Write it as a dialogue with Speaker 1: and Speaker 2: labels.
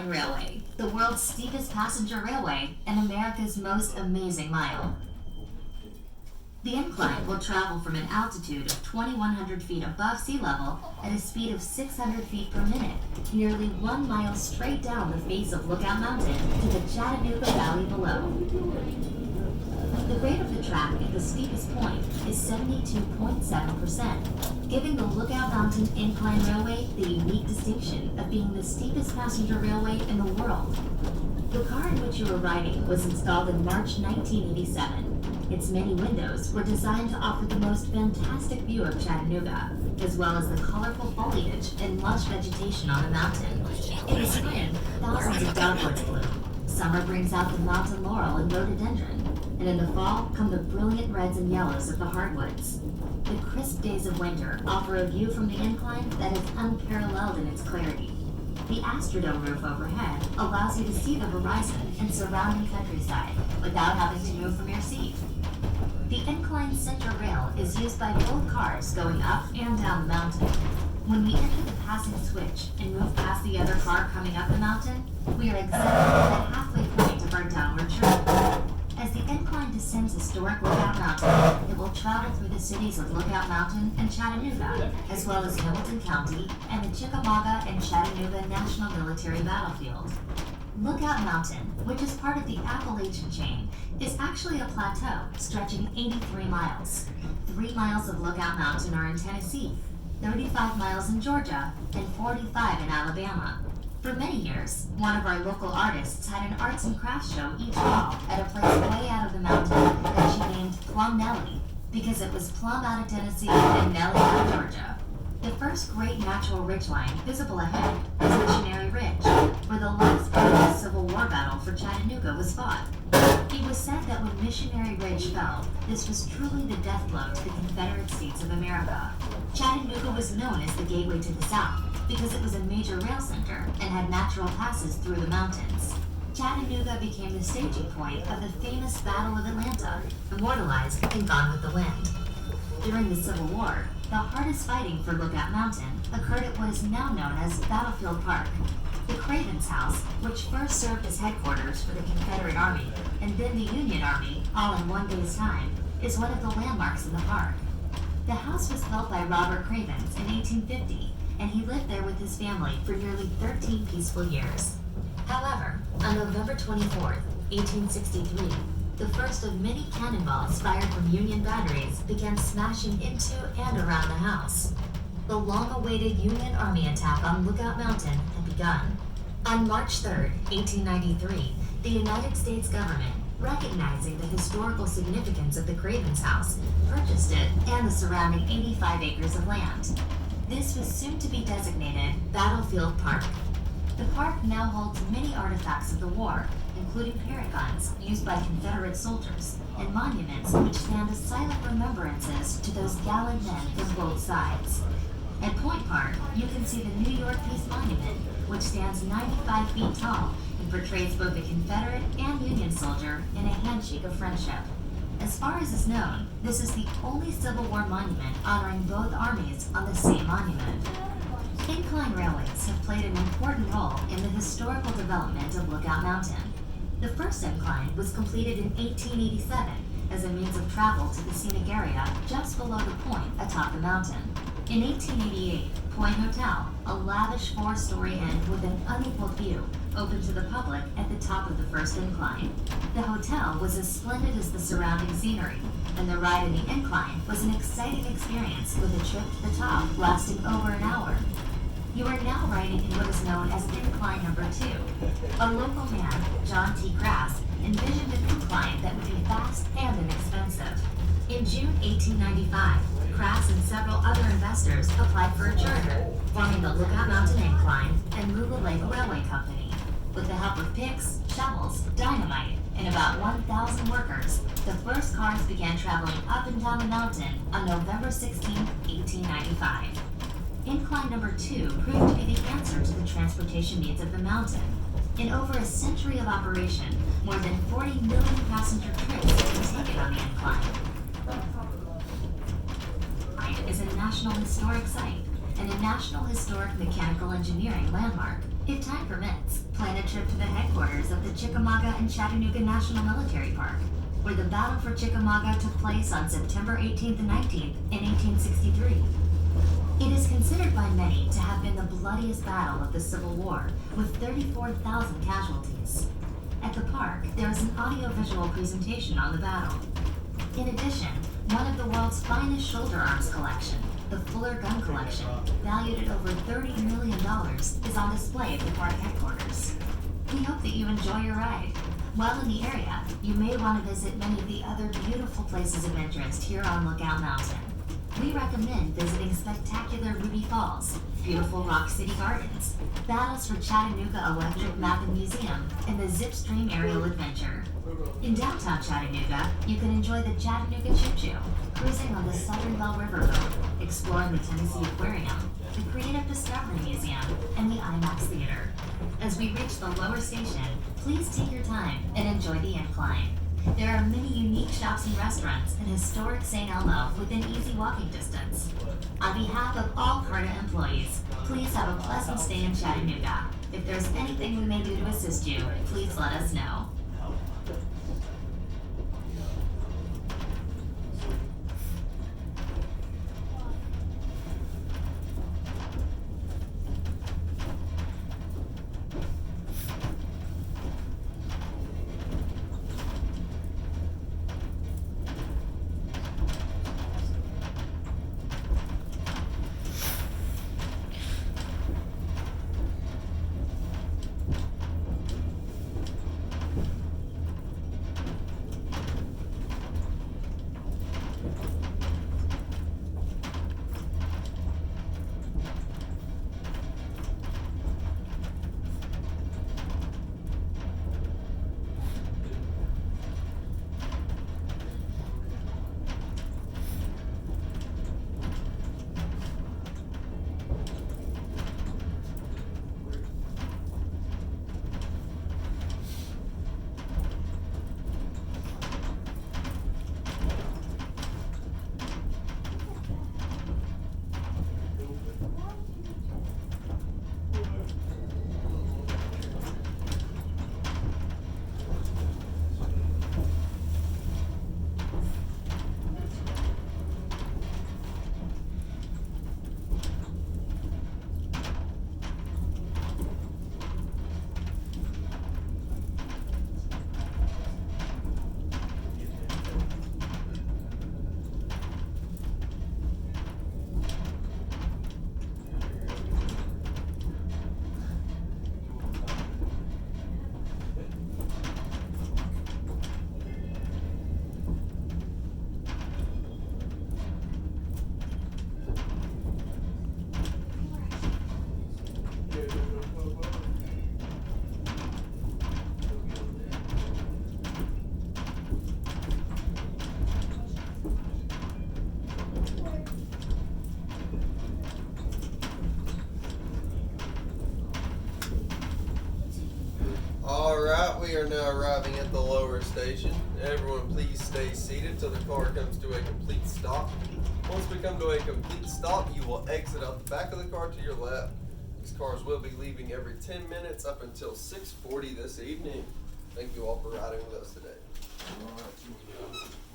Speaker 1: Incline Railway, the world's steepest passenger railway and America's most amazing mile. The incline will travel from an altitude of 2,100 feet above sea level at a speed of 600 feet per minute, nearly 1 mile straight down the face of Lookout Mountain to the Chattanooga Valley below. The grade of the track at the steepest point is 72.7%, giving the Lookout Mountain Incline Railway the unique distinction of being the steepest passenger railway in the world. The car in which you are riding was installed in March 1987. Its many windows were designed to offer the most fantastic view of Chattanooga, as well as the colorful foliage and lush vegetation on the mountain. In the spring, thousands of dogwoods bloom. Summer brings out the mountain laurel and rhododendron, and in the fall come the brilliant reds and yellows of the hardwoods. The crisp days of winter offer a view from the incline that is unparalleled in its clarity. The Astrodome roof overhead allows you to see the horizon and surrounding countryside without having to move from your seat. The incline center rail is used by both cars going up and down the mountain. When we enter the passing switch and move past the other car coming up the mountain, we are exactly at the halfway point of our downward trip. As the incline descends historic Lookout Mountain, it will travel through the cities of Lookout Mountain and Chattanooga, as well as Hamilton County and the Chickamauga and Chattanooga National Military Battlefield. Lookout Mountain, which is part of the Appalachian chain, is actually a plateau stretching 83 miles. 3 miles of Lookout Mountain are in Tennessee, 35 miles in Georgia, and 45 in Alabama. For many years, one of our local artists had an arts and crafts show each fall at a place way out of the mountain that she named Plum Nellie, because it was plum out of Tennessee and Nellie out of Georgia. The first great natural ridgeline visible ahead is Missionary Ridge, where the last part of the Civil War battle for Chattanooga was fought. It was said that when Missionary Ridge fell, this was truly the death blow to the Confederate States of America. Chattanooga was known as the gateway to the South because it was a major rail center and had natural passes through the mountains. Chattanooga became the staging point of the famous Battle of Atlanta, immortalized in Gone with the Wind. During the Civil War, the hardest fighting for Lookout Mountain occurred at what is now known as Battlefield Park. The Craven's House, which first served as headquarters for the Confederate Army and then the Union Army, all in one day's time, is one of the landmarks in the park. The house was built by Robert Cravens in 1850, and he lived there with his family for nearly 13 peaceful years. However, on November 24, 1863, the first of many cannonballs fired from Union batteries began smashing into and around the house. The long-awaited Union Army attack on Lookout Mountain had begun. On March 3, 1893, the United States government, recognizing the historical significance of the Craven's House, purchased it and the surrounding 85 acres of land. This was soon to be designated Battlefield Park. The park now holds many artifacts of the war, including parrot guns used by Confederate soldiers, and monuments which stand as silent remembrances to those gallant men from both sides. At Point Park, you can see the New York Peace Monument, which stands 95 feet tall and portrays both a Confederate and Union soldier in a handshake of friendship. As far as is known, this is the only Civil War monument honoring both armies on the same monument. Incline railways have played an important role in the historical development of Lookout Mountain. The first incline was completed in 1887 as a means of travel to the scenic area just below the point atop the mountain. In 1888, Point Hotel, a lavish 4-story inn with an unequaled view, opened to the public at the top of the first incline. The hotel was as splendid as the surrounding scenery, and the ride in the incline was an exciting experience with a trip to the top lasting over an hour. You are now riding in what is known as Incline Number 2. A local man, John T. Grass, envisioned an incline that would be fast and inexpensive. In June 1895, Grass and several other investors applied for a charter, forming the Lookout Mountain Incline and Louga Lake Railway Company. With the help of picks, shovels, dynamite, and about 1,000 workers, the first cars began traveling up and down the mountain on November 16, 1895. Incline Number 2 proved to be the answer to the transportation needs of the mountain. In over a century of operation, more than 40 million passenger trips have been taken on the incline. It is a National Historic Site and a National Historic Mechanical Engineering landmark. If time permits, plan a trip to the headquarters of the Chickamauga and Chattanooga National Military Park, where the Battle for Chickamauga took place on September 18th and 19th in 1863. It is considered by many to have been the bloodiest battle of the Civil War, with 34,000 casualties. At the park, there is an audiovisual presentation on the battle. In addition, one of the world's finest shoulder arms collection, the Fuller Gun Collection, valued at over $30 million, is on display at the park headquarters. We hope that you enjoy your ride. While in the area, you may want to visit many of the other beautiful places of interest here on Lookout Mountain. We recommend visiting spectacular Ruby Falls, beautiful Rock City Gardens, Battles for Chattanooga Electric Map and Museum, and the Zipstream Aerial Adventure. In downtown Chattanooga, you can enjoy the Chattanooga Choo Choo, cruising on the Southern Bell River Road, exploring the Tennessee Aquarium, the Creative Discovery Museum, and the IMAX Theater. As we reach the lower station, please take your time and enjoy the Incline. There are many unique shops and restaurants in historic St. Elmo within easy walking distance. On behalf of all CARTA employees, please have a pleasant stay in Chattanooga. If there's anything we may do to assist you, please let us know.
Speaker 2: Alright, we are now arriving at the lower station. Everyone please stay seated till the car comes to a complete stop. Once we come to a complete stop, you will exit out the back of the car to your left. These cars will be leaving every 10 minutes up until 6:40 this evening. Thank you all for riding with us today.
Speaker 3: All right.